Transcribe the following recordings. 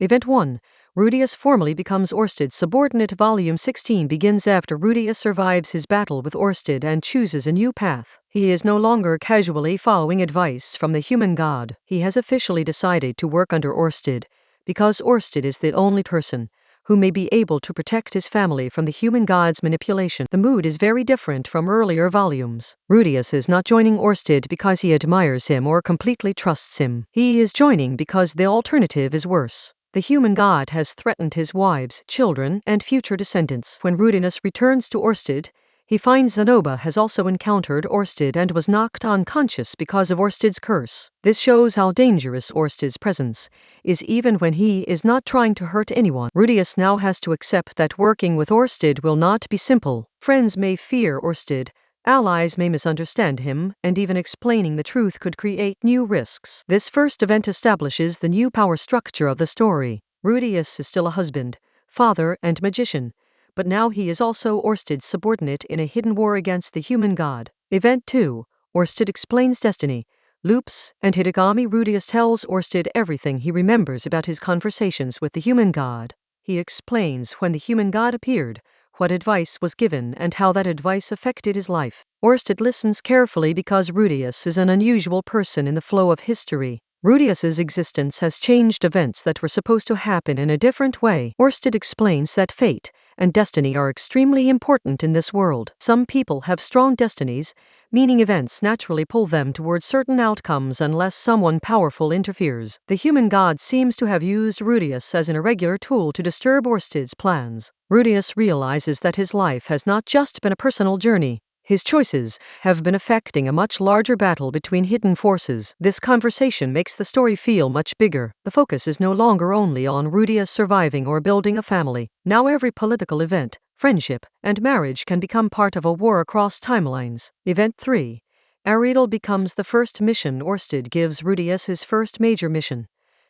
Event 1. Rudius formally becomes Orsted's subordinate. Volume 16 begins after Rudius survives his battle with Orsted and chooses a new path. He is no longer casually following advice from the human god. He has officially decided to work under Orsted, because Orsted is the only person who may be able to protect his family from the human god's manipulation. The mood is very different from earlier volumes. Rudius is not joining Orsted because he admires him or completely trusts him. He is joining because the alternative is worse. The human god has threatened his wives, children, and future descendants. When Rudius returns to Orsted, he finds Zanoba has also encountered Orsted and was knocked unconscious because of Orsted's curse. This shows how dangerous Orsted's presence is even when he is not trying to hurt anyone. Rudius now has to accept that working with Orsted will not be simple. Friends may fear Orsted, allies may misunderstand him, and even explaining the truth could create new risks. This first event establishes the new power structure of the story. Rudius is still a husband, father, and magician, but now he is also Orsted's subordinate in a hidden war against the human god. Event 2. Orsted explains destiny, loops, and Hidegami. Rudius tells Orsted everything he remembers about his conversations with the human god. He explains when the human god appeared, what advice was given, and how that advice affected his life. Orsted listens carefully because Rudius is an unusual person in the flow of history. Rudius's existence has changed events that were supposed to happen in a different way. Orsted explains that fate and destiny are extremely important in this world. Some people have strong destinies, meaning events naturally pull them towards certain outcomes unless someone powerful interferes. The human god seems to have used Rudius as an irregular tool to disturb Orsted's plans. Rudius realizes that his life has not just been a personal journey. His choices have been affecting a much larger battle between hidden forces. This conversation makes the story feel much bigger. The focus is no longer only on Rudius surviving or building a family. Now every political event, friendship, and marriage can become part of a war across timelines. Event 3. Aridel becomes the first mission. Orsted gives Rudius his first major mission.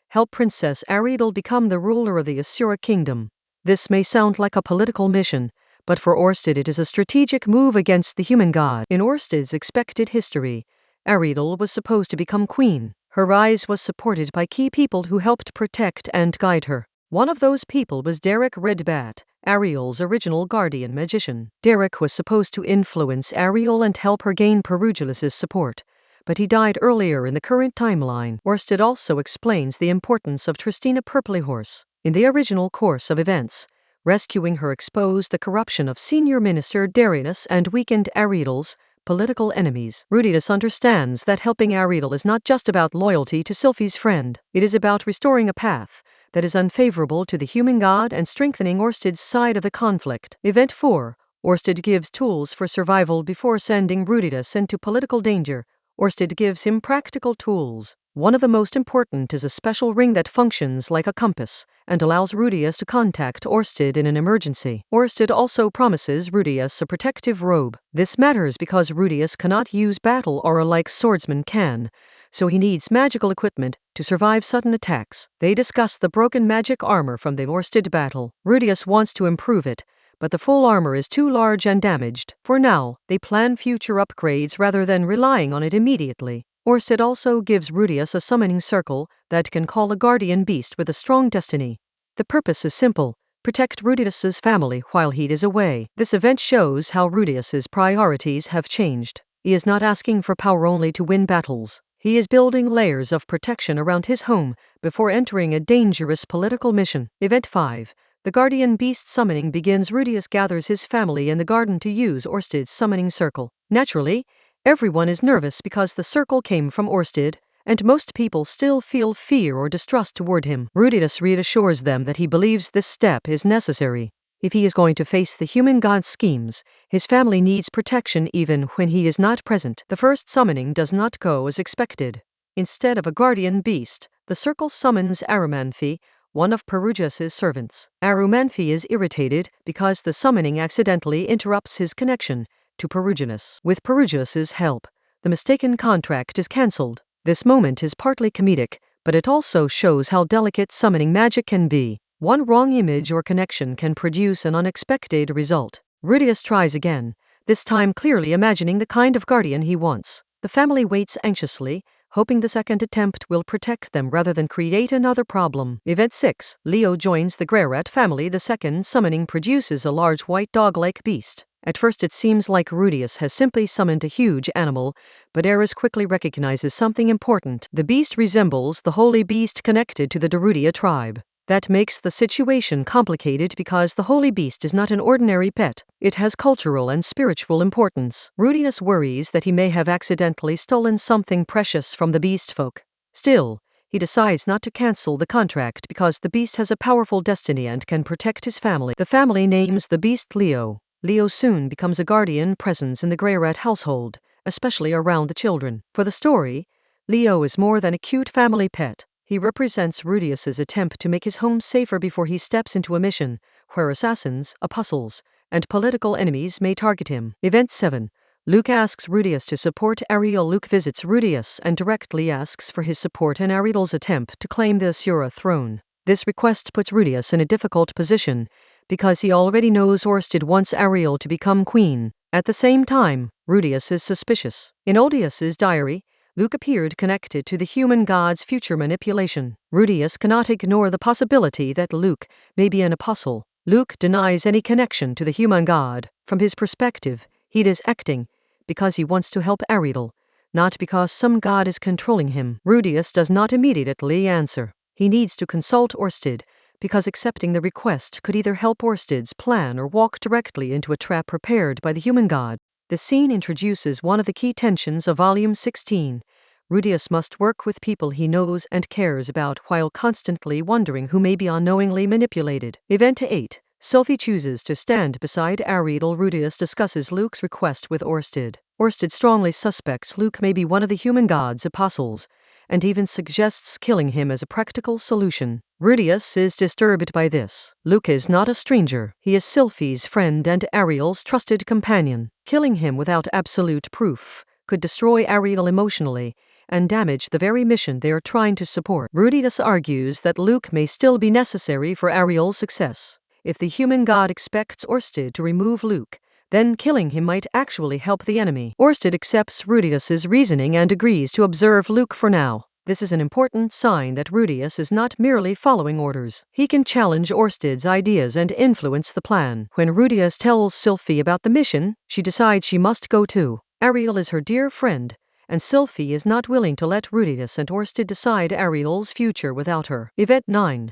Help Princess Aridel become the ruler of the Asura kingdom. This may sound like a political mission, but for Orsted it is a strategic move against the human god. In Orsted's expected history, Aridel was supposed to become queen. Her rise was supported by key people who helped protect and guide her. One of those people was Derek Redbat, Ariel's original guardian magician. Derek was supposed to influence Ariel and help her gain Perugilus's support, but he died earlier in the current timeline. Orsted also explains the importance of Tristina Purplyhorse. In the original course of events, rescuing her exposed the corruption of Senior Minister Darius and weakened Aridel's political enemies. Rudius understands that helping Aridel is not just about loyalty to Sylphie's friend. It is about restoring a path that is unfavorable to the human god and strengthening Orsted's side of the conflict. Event 4. Orsted gives tools for survival before sending Rudius into political danger. Orsted gives him practical tools. One of the most important is a special ring that functions like a compass and allows Rudius to contact Orsted in an emergency. Orsted also promises Rudius a protective robe. This matters because Rudius cannot use battle aura like swordsmen can, so he needs magical equipment to survive sudden attacks. They discuss the broken magic armor from the Orsted battle. Rudius wants to improve it, but the full armor is too large and damaged. For now, they plan future upgrades rather than relying on it immediately. Orsted also gives Rudius a summoning circle that can call a guardian beast with a strong destiny. The purpose is simple: protect Rudius's family while he is away. This event shows how Rudius's priorities have changed. He is not asking for power only to win battles. He is building layers of protection around his home before entering a dangerous political mission. Event 5. The guardian beast summoning begins. Rudius gathers his family in the garden to use Orsted's summoning circle. Naturally, everyone is nervous because the circle came from Orsted, and most people still feel fear or distrust toward him. Rudius reassures them that he believes this step is necessary. If he is going to face the human god's schemes, his family needs protection even when he is not present. The first summoning does not go as expected. Instead of a guardian beast, the circle summons Arumanfi, one of Perugius's servants. Arumanfi is irritated because the summoning accidentally interrupts his connection to Perugius. With Perugius's help, the mistaken contract is cancelled. This moment is partly comedic, but it also shows how delicate summoning magic can be. One wrong image or connection can produce an unexpected result. Rudius tries again, this time clearly imagining the kind of guardian he wants. The family waits anxiously, hoping the second attempt will protect them rather than create another problem. Event 6. Leo joins the Grerat family. The second summoning produces a large white dog-like beast. At first it seems like Rudius has simply summoned a huge animal, but Eris quickly recognizes something important. The beast resembles the holy beast connected to the Darudia tribe. That makes the situation complicated because the holy beast is not an ordinary pet. It has cultural and spiritual importance. Rudius worries that he may have accidentally stolen something precious from the beast folk. Still, he decides not to cancel the contract because the beast has a powerful destiny and can protect his family. The family names the beast Leo. Leo soon becomes a guardian presence in the Greyrat household, especially around the children. For the story, Leo is more than a cute family pet. He represents Rudius's attempt to make his home safer before he steps into a mission where assassins, apostles, and political enemies may target him. Event 7. Luke asks Rudius to support Ariel. Luke visits Rudius and directly asks for his support in Ariel's attempt to claim the Asura throne. This request puts Rudius in a difficult position because he already knows Orsted wants Ariel to become queen. At the same time, Rudius is suspicious. In Odius's diary, Luke appeared connected to the human god's future manipulation. Rudius cannot ignore the possibility that Luke may be an apostle. Luke denies any connection to the human god. From his perspective, he is acting because he wants to help Ariel, not because some god is controlling him. Rudius does not immediately answer. He needs to consult Orsted, because accepting the request could either help Orsted's plan or walk directly into a trap prepared by the human god. The scene introduces one of the key tensions of Volume 16. Rudius must work with people he knows and cares about while constantly wondering who may be unknowingly manipulated. Event 8. Sophie chooses to stand beside Ariel. Rudius discusses Luke's request with Orsted. Orsted strongly suspects Luke may be one of the human god's apostles, and even suggests killing him as a practical solution. Rudius is disturbed by this. Luke is not a stranger. He is Sylphie's friend and Ariel's trusted companion. Killing him without absolute proof could destroy Ariel emotionally and damage the very mission they are trying to support. Rudius argues that Luke may still be necessary for Ariel's success. If the human god expects Orsted to remove Luke, then killing him might actually help the enemy. Orsted accepts Rudius's reasoning and agrees to observe Luke for now. This is an important sign that Rudius is not merely following orders. He can challenge Orsted's ideas and influence the plan. When Rudius tells Sylphie about the mission, she decides she must go too. Ariel is her dear friend, and Sylphie is not willing to let Rudius and Orsted decide Ariel's future without her. Event 9.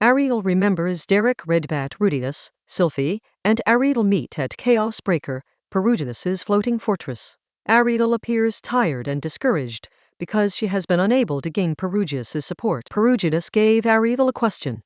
Ariel remembers Derek Redbat. Rudius, Sylphie, and Ariel meet at Chaos Breaker, Perugidus's floating fortress. Ariel appears tired and discouraged because she has been unable to gain Perugidus's support. Perugidus gave Ariel a question.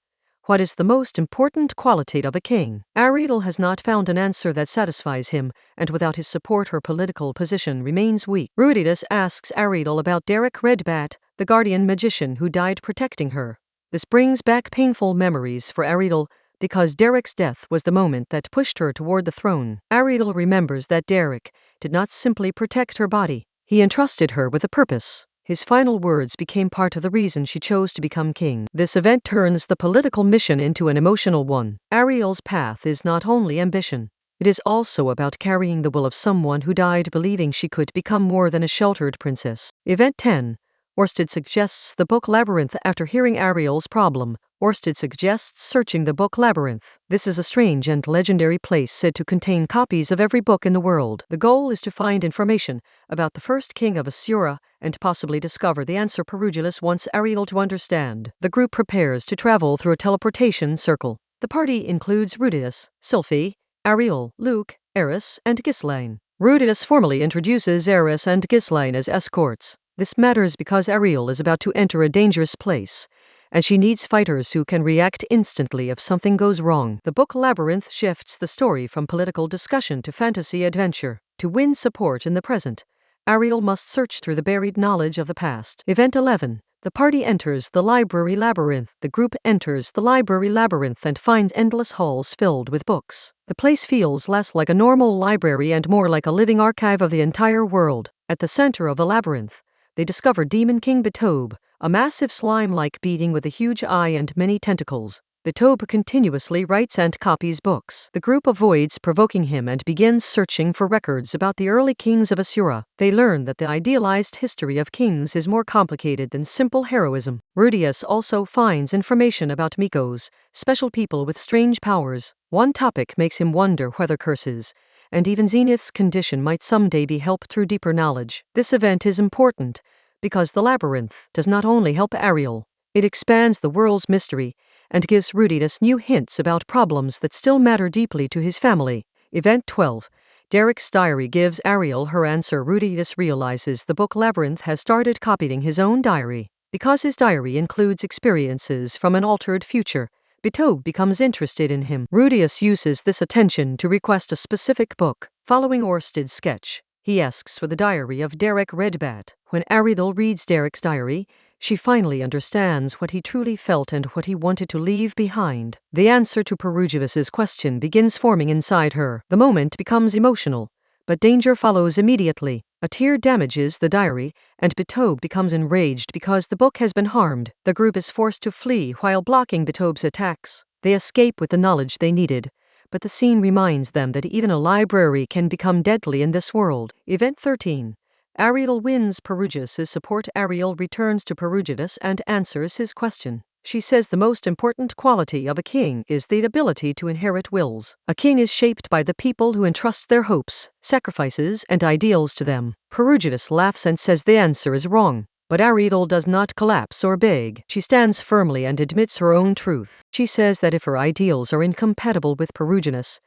What is the most important quality of a king? Ariel has not found an answer that satisfies him, and without his support her political position remains weak. Rudius asks Ariel about Derek Redbat, the guardian magician who died protecting her. This brings back painful memories for Ariel, because Derek's death was the moment that pushed her toward the throne. Ariel remembers that Derek did not simply protect her body. He entrusted her with a purpose. His final words became part of the reason she chose to become king. This event turns the political mission into an emotional one. Ariel's path is not only ambition. It is also about carrying the will of someone who died believing she could become more than a sheltered princess. Event 10. Orsted suggests the book Labyrinth. After hearing Ariel's problem, Orsted suggests searching the book Labyrinth. This is a strange and legendary place said to contain copies of every book in the world. The goal is to find information about the first king of Asura and possibly discover the answer Perugidus wants Ariel to understand. The group prepares to travel through a teleportation circle. The party includes Rudius, Sylphie, Ariel, Luke, Eris, and Ghislaine. Rudius formally introduces Eris and Ghislaine as escorts. This matters because Ariel is about to enter a dangerous place, and she needs fighters who can react instantly if something goes wrong. The book Labyrinth shifts the story from political discussion to fantasy adventure. To win support in the present, Ariel must search through the buried knowledge of the past. Event 11. The party enters the library labyrinth. The group enters the library labyrinth and finds endless halls filled with books. The place feels less like a normal library and more like a living archive of the entire world. At the center of the labyrinth, they discover Demon King Betobe, a massive slime-like being with a huge eye and many tentacles. Bitobe continuously writes and copies books. The group avoids provoking him and begins searching for records about the early kings of Asura. They learn that the idealized history of kings is more complicated than simple heroism. Rudius also finds information about Mikos, special people with strange powers. One topic makes him wonder whether curses, and even Zenith's condition, might someday be helped through deeper knowledge. This event is important because the labyrinth does not only help Ariel, it expands the world's mystery and gives Rudius new hints about problems that still matter deeply to his family. Event 12. Derek's diary gives Ariel her answer. Rudius realizes the book Labyrinth has started copying his own diary. Because his diary includes experiences from an altered future, Bitobe becomes interested in him. Rudius uses this attention to request a specific book. Following Orsted's sketch, he asks for the diary of Derek Redbat. When Ariel reads Derek's diary, she finally understands what he truly felt and what he wanted to leave behind. The answer to Perugivus's question begins forming inside her. The moment becomes emotional, but danger follows immediately. A tear damages the diary, and Bitobe becomes enraged because the book has been harmed. The group is forced to flee while blocking Bitobe's attacks. They escape with the knowledge they needed, but the scene reminds them that even a library can become deadly in this world. Event 13. Ariel wins Perugivus's support. Ariel returns to Perugivus and answers his question. She says the most important quality of a king is the ability to inherit wills. A king is shaped by the people who entrust their hopes, sacrifices, and ideals to them. Perugivus laughs and says the answer is wrong. But Ariel does not collapse or beg. She stands firmly and admits her own truth. She says that if her ideals are incompatible with Perugivus,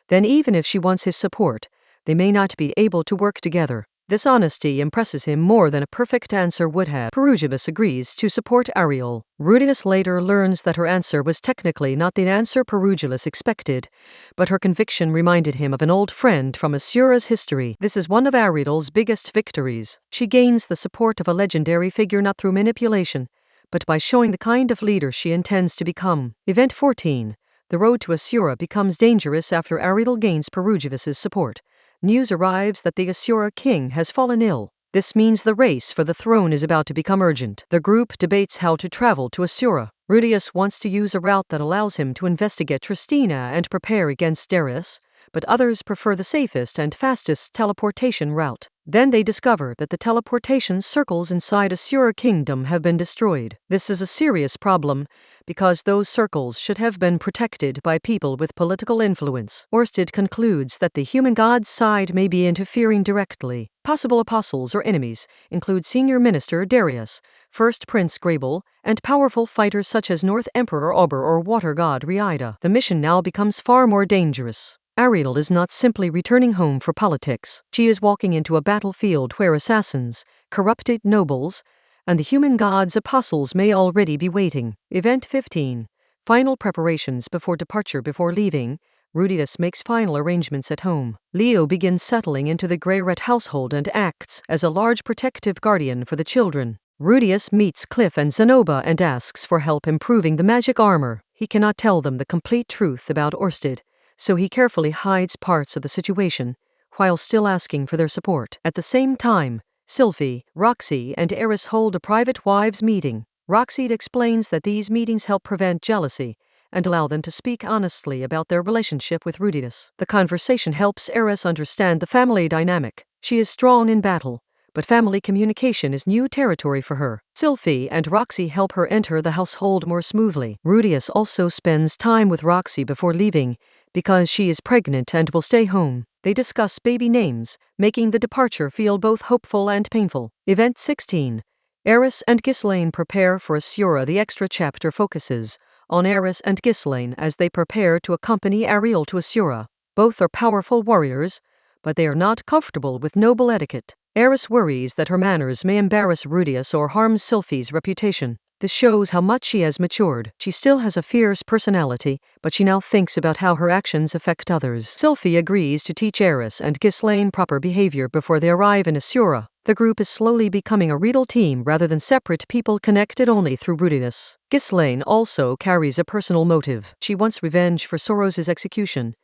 then even if she wants his support, they may not be able to work together. This honesty impresses him more than a perfect answer would have. Perugivus agrees to support Ariel. Rudius later learns that her answer was technically not the answer Perugivus expected, but her conviction reminded him of an old friend from Asura's history. This is one of Ariel's biggest victories. She gains the support of a legendary figure not through manipulation, but by showing the kind of leader she intends to become. Event 14. The road to Asura becomes dangerous after Ariel gains Perugivus's support. News arrives that the Asura king has fallen ill. This means the race for the throne is about to become urgent. The group debates how to travel to Asura. Rudius wants to use a route that allows him to investigate Tristina and prepare against Darius, but others prefer the safest and fastest teleportation route. Then they discover that the teleportation circles inside Asura Kingdom have been destroyed. This is a serious problem, because those circles should have been protected by people with political influence. Orsted concludes that the human god's side may be interfering directly. Possible apostles or enemies include Senior Minister Darius, First Prince Grable, and powerful fighters such as North Emperor Auber or Water God Riida. The mission now becomes far more dangerous. Ariel is not simply returning home for politics. She is walking into a battlefield where assassins, corrupted nobles, and the human god's apostles may already be waiting. Event 15. Final preparations before departure. Before leaving, Rudius makes final arrangements at home. Leo begins settling into the Greyret household and acts as a large protective guardian for the children. Rudius meets Cliff and Zenoba and asks for help improving the magic armor. He cannot tell them the complete truth about Orsted, so he carefully hides parts of the situation, while still asking for their support. At the same time, Sylphie, Roxy, and Eris hold a private wives' meeting. Roxy explains that these meetings help prevent jealousy and allow them to speak honestly about their relationship with Rudius. The conversation helps Eris understand the family dynamic. She is strong in battle, but family communication is new territory for her. Sylphie and Roxy help her enter the household more smoothly. Rudius also spends time with Roxy before leaving, because she is pregnant and will stay home. They discuss baby names, making the departure feel both hopeful and painful. Event 16. Eris and Ghislaine prepare for Asura. The extra chapter focuses on Eris and Ghislaine as they prepare to accompany Ariel to Asura. Both are powerful warriors, but they are not comfortable with noble etiquette. Eris worries that her manners may embarrass Rudius or harm Sylphie's reputation. This shows how much she has matured. She still has a fierce personality, but she now thinks about how her actions affect others. Sylphie agrees to teach Eris and Ghislaine proper behavior before they arrive in Asura. The group is slowly becoming a real team rather than separate people connected only through Rudius. Ghislaine also carries a personal motive. She wants revenge for Soros's execution,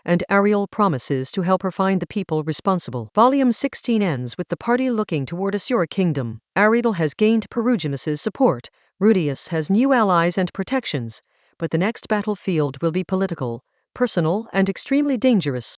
and Ariel promises to help her find the people responsible. Volume 16 ends with the party looking toward Asura Kingdom. Ariel has gained Perugivus's support. Rudius has new allies and protections, but the next battlefield will be political, personal, and extremely dangerous.